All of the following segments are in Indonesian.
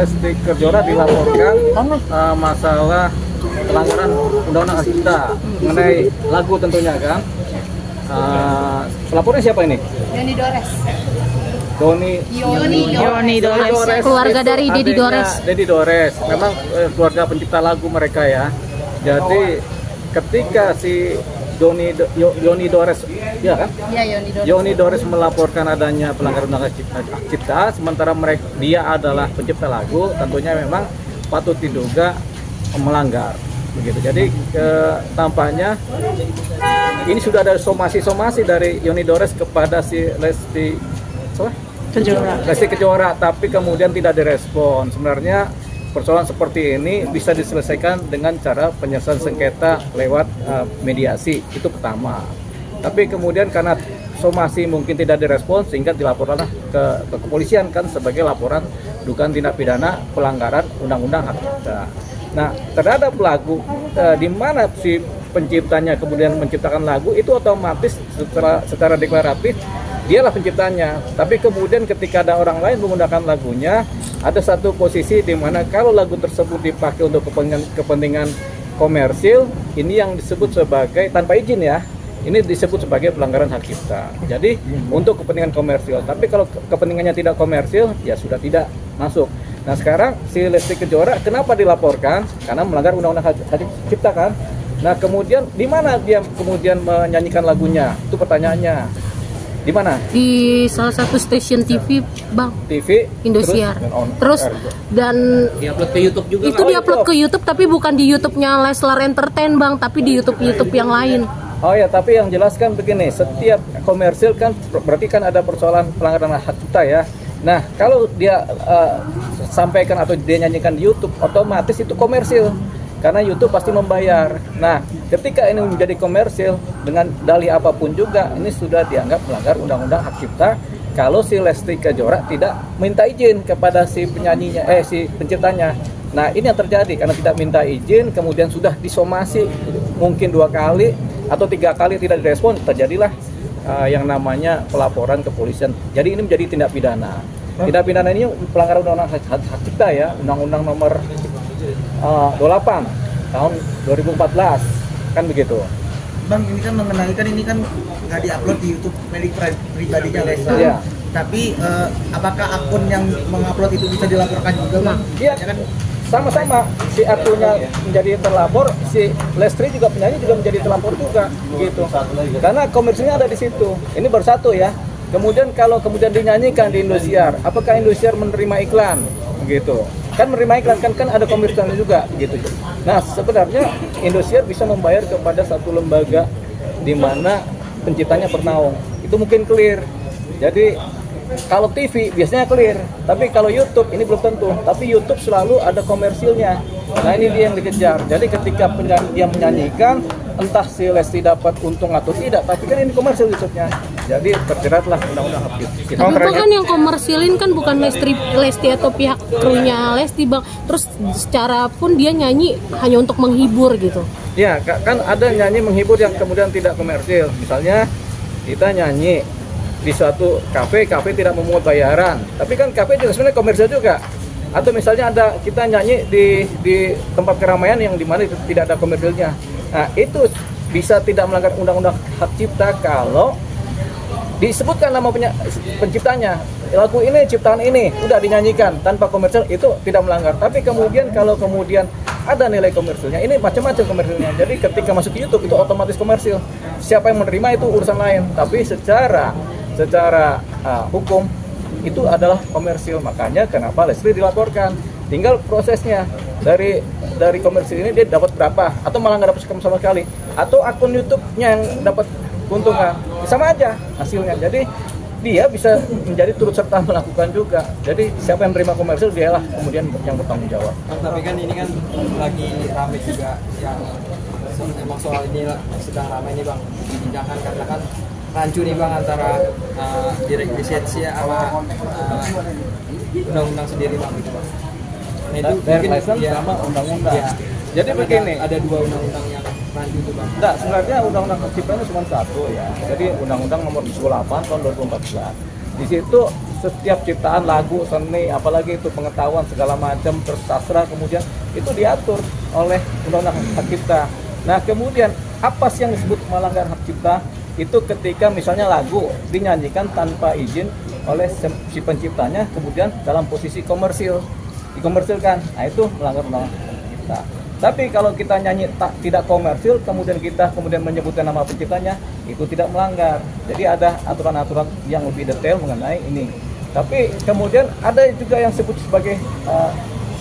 Lesti Kejora dilaporkan masalah pelanggaran Undang-Undang Hak Cipta mengenai lagu tentunya kan. Pelapornya siapa ini? Yoni Dores. Yoni Dores. Keluarga dari Dedi Dores. Dedi Dores. Memang keluarga pencipta lagu mereka ya. Jadi ketika si Yoni Dores, ya kan? Iya, Yoni Dores. Yoni Dores melaporkan adanya pelanggaran Undang-Undang Hak Cipta, sementara dia adalah pencipta lagu, tentunya memang patut diduga melanggar. Begitu. Jadi tampaknya ini sudah ada somasi dari Yoni Dores kepada si Lesti Kejora, tapi kemudian tidak direspon. Sebenarnya persoalan seperti ini bisa diselesaikan dengan cara penyelesaian sengketa lewat mediasi, itu pertama. Tapi kemudian karena somasi mungkin tidak direspon sehingga dilaporkanlah ke kepolisian kan sebagai laporan dugaan tindak pidana pelanggaran Undang-Undang Hak Cipta. Nah, terhadap lagu di mana si penciptanya kemudian menciptakan lagu itu otomatis secara deklaratif dialah penciptanya. Tapi kemudian ketika ada orang lain menggunakan lagunya, ada satu posisi di mana kalau lagu tersebut dipakai untuk kepentingan komersil, ini yang disebut sebagai tanpa izin ya. Ini disebut sebagai pelanggaran hak cipta. Jadi untuk kepentingan komersil. Tapi kalau kepentingannya tidak komersil, ya sudah tidak masuk. Nah sekarang si Lesti Kejora kenapa dilaporkan? Karena melanggar Undang-Undang Hak Cipta kan. Nah kemudian di mana dia kemudian menyanyikan lagunya? Itu pertanyaannya. Di mana? Di salah satu stasiun TV, Bang. TV Indosiar. Terus dan diupload ke YouTube juga. Itu diupload ke YouTube tapi bukan di YouTube-nya Leslar Entertain, Bang, tapi di YouTube yang lain. Oh ya, tapi yang jelaskan begini, setiap komersil kan berarti kan ada persoalan pelanggaran hak cipta ya. Nah, kalau dia sampaikan atau dia nyanyikan di YouTube, otomatis itu komersil. Karena YouTube pasti membayar. Nah, ketika ini menjadi komersil dengan dalih apapun juga, ini sudah dianggap melanggar Undang-Undang Hak Cipta. Kalau si Lesti Kejora tidak minta izin kepada si penyanyinya, si penciptanya. Nah, ini yang terjadi karena tidak minta izin, kemudian sudah disomasi mungkin 2 kali atau 3 kali tidak direspon, terjadilah yang namanya pelaporan kepolisian. Jadi ini menjadi tindak pidana. Tindak pidana ini pelanggaran Undang-Undang Hak Cipta ya, Undang-Undang Nomor 28 tahun 2014 kan begitu. Bang, ini kan mengenai kan ini kan nggak diupload di YouTube milik pribadinya Lesti. Iya. Tapi apakah akun yang mengupload itu bisa dilaporkan juga, Bang? Iya kan. Sama-sama si akunnya menjadi terlapor, si Lesti juga penyanyi juga menjadi terlapor juga gitu. Karena komersilnya ada di situ. Ini baru satu ya. Kemudian kalau kemudian dinyanyikan di Indosiar, apakah Indosiar menerima iklan begitu? Kan menerima iklan kan ada komersilnya juga gitu. Nah, sebenarnya Indosiar bisa membayar kepada satu lembaga di mana penciptanya bernaung. Itu mungkin clear. Jadi kalau TV biasanya clear, tapi kalau YouTube ini belum tentu. Tapi YouTube selalu ada komersilnya. Nah ini dia yang dikejar. Jadi ketika dia menyanyikan, entah si Lesti dapat untung atau tidak, tapi kan ini komersil YouTube-nya. Jadi terjeratlah Undang-Undang Hak Cipta. Tapi kan yang komersilin kan bukan Lesti atau pihak krunya Lesti, Bang. Terus secara pun dia nyanyi hanya untuk menghibur gitu. Ya kan ada nyanyi menghibur yang kemudian tidak komersil. Misalnya kita nyanyi di suatu kafe tidak memungut bayaran, tapi kan kafe juga sebenarnya komersial juga. Atau misalnya kita nyanyi di tempat keramaian yang dimana itu tidak ada komersilnya. Nah itu bisa tidak melanggar Undang-Undang Hak Cipta kalau disebutkan nama penciptanya. Lagu ini, ciptaan ini udah dinyanyikan tanpa komersil, itu tidak melanggar. Tapi kemudian kalau kemudian ada nilai komersilnya, ini macam-macam komersilnya. Jadi ketika masuk ke YouTube itu otomatis komersil. Siapa yang menerima itu urusan lain. Tapi secara hukum itu adalah komersil. Makanya kenapa Lesti dilaporkan. Tinggal prosesnya dari komersil ini dia dapat berapa, atau malah nggak dapat sama sekali, atau akun YouTube-nya yang dapat keuntungan, sama aja hasilnya. Jadi dia bisa menjadi turut serta melakukan juga. Jadi siapa yang menerima komersil dialah kemudian yang bertanggung jawab. Tapi kan ini kan lagi ramai juga yang emang soal ini sedang ramai nih Bang. Jangan karena kan rancu nih Bang antara lisensi sama undang-undang sendiri Bang gitu Bang. Nah itu mungkin sama undang-undang. Ya. Jadi begini, ada 2 undang-undang yang rancu itu Bang. Enggak, sebenarnya undang-undang Hak Cipta itu cuma satu ya. Jadi Undang-Undang Nomor 28 tahun 2014. Di situ setiap ciptaan lagu, seni, apalagi itu pengetahuan segala macam, terus sastra, kemudian itu diatur oleh undang-undang hak cipta. Nah kemudian apa sih yang disebut melanggar hak cipta? Itu ketika misalnya lagu dinyanyikan tanpa izin oleh si penciptanya, kemudian dalam posisi komersil, dikomersilkan, nah itu melanggar undang-undang hak cipta. Tapi kalau kita nyanyi tidak komersil, kemudian kita menyebutkan nama penciptanya, itu tidak melanggar. Jadi ada aturan-aturan yang lebih detail mengenai ini. Tapi kemudian ada juga yang sebut sebagai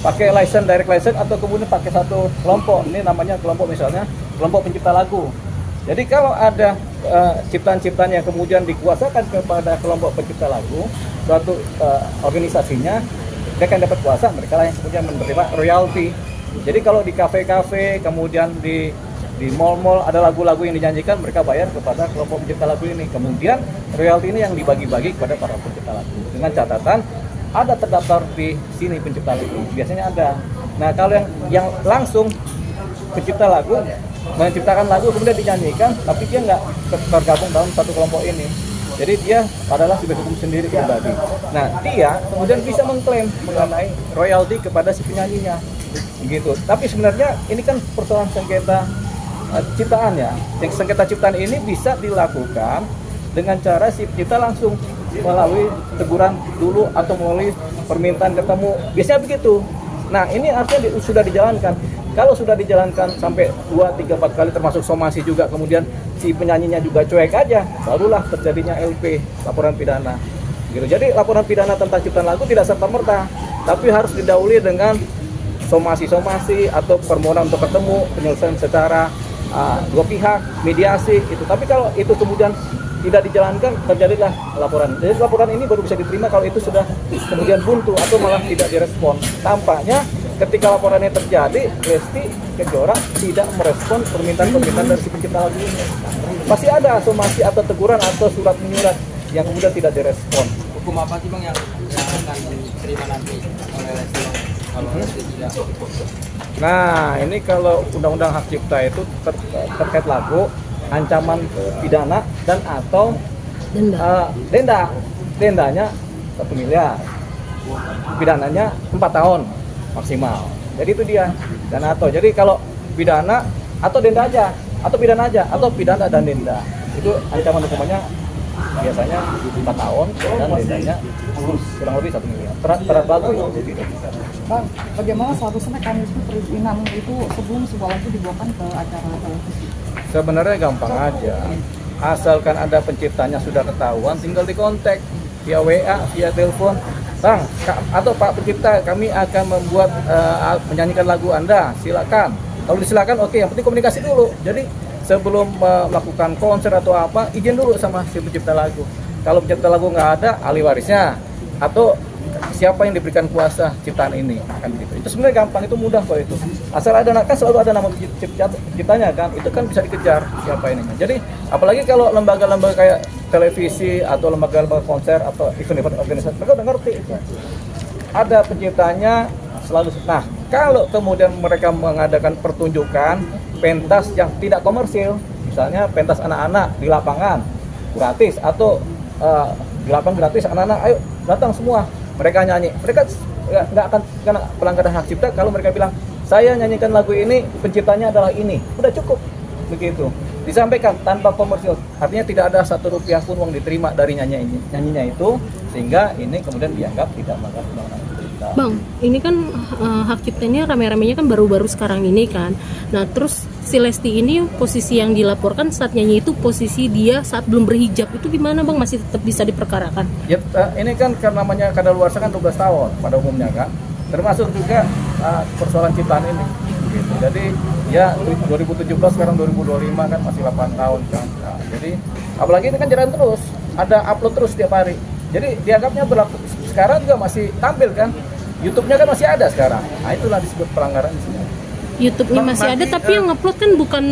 pakai license, direct license, atau kemudian pakai satu kelompok. Ini namanya kelompok, misalnya kelompok pencipta lagu. Jadi kalau ada ciptaan-ciptaan yang kemudian dikuasakan kepada kelompok pencipta lagu, suatu organisasinya, mereka yang dapat kuasa, mereka lah yang kemudian menerima royalti. Jadi kalau di kafe-kafe, kemudian di mall-mall ada lagu-lagu yang dinyanyikan, mereka bayar kepada kelompok pencipta lagu ini. Kemudian royalti ini yang dibagi-bagi kepada para pencipta lagu. Dengan catatan ada terdaftar di sini pencipta lagu, biasanya ada. Nah kalau yang langsung pencipta lagu menciptakan lagu kemudian dinyanyikan, tapi dia nggak tergabung dalam satu kelompok ini. Jadi dia adalah subjek hukum sendiri pribadi. Nah dia kemudian bisa mengklaim mengenai royalti kepada si penyanyinya, begitu. Tapi sebenarnya ini kan persoalan sengketa ciptaan ya. Yang sengketa ciptaan ini bisa dilakukan dengan cara si pencipta langsung melalui teguran dulu atau melalui permintaan ketemu. Biasanya begitu. Nah ini artinya sudah dijalankan. Kalau sudah dijalankan sampai 2, 3, 4 kali termasuk somasi juga, kemudian si penyanyinya juga cuek aja, barulah terjadinya LP, laporan pidana. Gitu. Jadi laporan pidana tentang ciptaan lagu tidak serta-merta, tapi harus didahului dengan somasi-somasi atau permohonan untuk ketemu, penyelesaian secara dua pihak, mediasi itu. Tapi kalau itu kemudian tidak dijalankan, terjadilah laporan. Jadi laporan ini baru bisa diterima kalau itu sudah kemudian buntu atau malah tidak direspon. Tampaknya ketika laporannya terjadi, Lesti Kejora tidak merespon permintaan-permintaan dari si pencipta lagu ini. Pasti ada somasi atau teguran atau surat menyurat yang kemudian tidak direspon. Hukum apa sih bang yang akan diterima nanti oleh Lesti kalau Lesti tidak? Nah ini kalau undang-undang hak cipta itu terkait lagu, ancaman pidana dan atau dendanya 1 miliar, pidananya 4 tahun maksimal. Jadi itu dia, dan atau. Jadi kalau pidana atau denda aja, atau pidana aja, atau pidana dan denda, itu ancaman hukumannya biasanya 4 tahun dan dendanya kurang lebih 1 miliar. Terhadap lagu jadi itu. Bang, bagaimana seharusnya mekanisme perizinan itu sebelum sebuah lagu dibawakan ke acara televisi? Sebenarnya gampang aja, asalkan ada penciptanya sudah ketahuan, tinggal dikontak via WA, via telepon. Bang, atau Pak Pencipta, kami akan membuat menyanyikan lagu Anda, silakan. Kalau disilakan, oke, yang penting komunikasi dulu. Jadi sebelum melakukan konser atau apa, izin dulu sama si pencipta lagu. Kalau pencipta lagu nggak ada, ahli warisnya atau siapa yang diberikan kuasa ciptaan ini, kan gitu. Itu sebenarnya gampang, itu mudah kok itu. Asal ada, kan selalu ada nama penciptanya kan, itu kan bisa dikejar siapa ini. Jadi apalagi kalau lembaga-lembaga kayak televisi atau lembaga-lembaga konser atau event-event organisasi, mereka udah ngerti itu. Ada penciptanya selalu. Nah, kalau kemudian mereka mengadakan pertunjukan pentas yang tidak komersil, misalnya pentas anak-anak di lapangan gratis atau di lapangan gratis, anak-anak ayo datang semua, mereka nyanyi, mereka nggak akan kena pelanggaran hak cipta kalau mereka bilang saya nyanyikan lagu ini, penciptanya adalah ini, udah cukup begitu. Disampaikan tanpa komersil, artinya tidak ada 1 rupiah pun uang diterima dari nyanyinya itu, sehingga ini kemudian dianggap tidak melanggar undang-undang cipta. Bang, ini kan hak ciptanya rame-ramenya kan baru-baru sekarang ini kan. Nah terus si Lesti ini posisi yang dilaporkan saat nyanyi itu posisi dia saat belum berhijab, itu gimana bang, masih tetap bisa diperkarakan? Ya, ini kan karena namanya kadaluarsa kan 12 tahun pada umumnya kan, termasuk juga persoalan ciptaan ini gitu. Jadi ya 2017 sekarang 2025 kan masih 8 tahun kan. Nah, jadi apalagi ini kan jalan terus, ada upload terus setiap hari. Jadi dianggapnya berlaku, sekarang juga masih tampil kan, YouTube-nya kan masih ada sekarang. Nah itulah disebut pelanggaran di sini. YouTube-nya masih ada, tapi yang ngupload kan bukan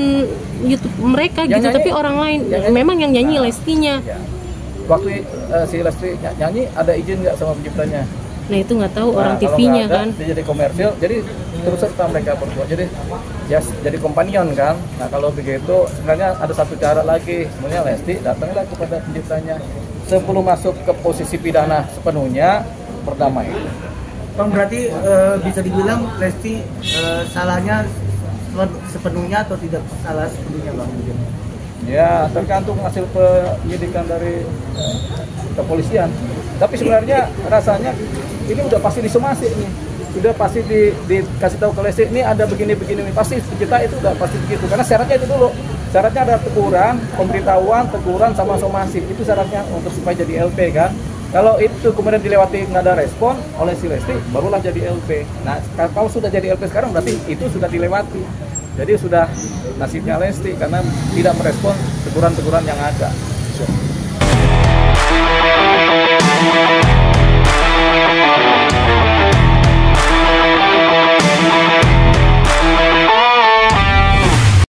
YouTube mereka gitu, nyanyi, tapi orang lain. Memang yang nyanyi Lestinya. Ya. Waktu si Lesti nyanyi ada izin nggak sama penciptanya? Nah itu nggak tahu orang kalau TV-nya nggak ada, kan. dia jadi komersil, jadi terus serta mereka berdua, jadi ya jadi kompanion kan. Nah kalau begitu sebenarnya ada satu cara lagi, sebenarnya Lesti datanglah kepada penciptanya sebelum masuk ke posisi pidana sepenuhnya, berdamai. Bang, berarti bisa dibilang Lesti salahnya sepenuhnya atau tidak salah sepenuhnya, Bang? Ya tergantung hasil penyidikan dari kepolisian. Tapi sebenarnya rasanya ini udah pasti disomasi nih, sudah pasti dikasih tahu ke Lesti ini ada begini-begini, pasti pencipta itu udah pasti begitu. Karena syaratnya itu dulu, syaratnya ada teguran, pemberitahuan, teguran sama somasi, itu syaratnya untuk supaya jadi LP kan. Kalau itu kemudian dilewati nggak ada respon oleh si Lesti, barulah jadi LP. Nah kalau sudah jadi LP sekarang berarti itu sudah dilewati. Jadi sudah nasibnya Lesti karena tidak merespon teguran-teguran yang ada.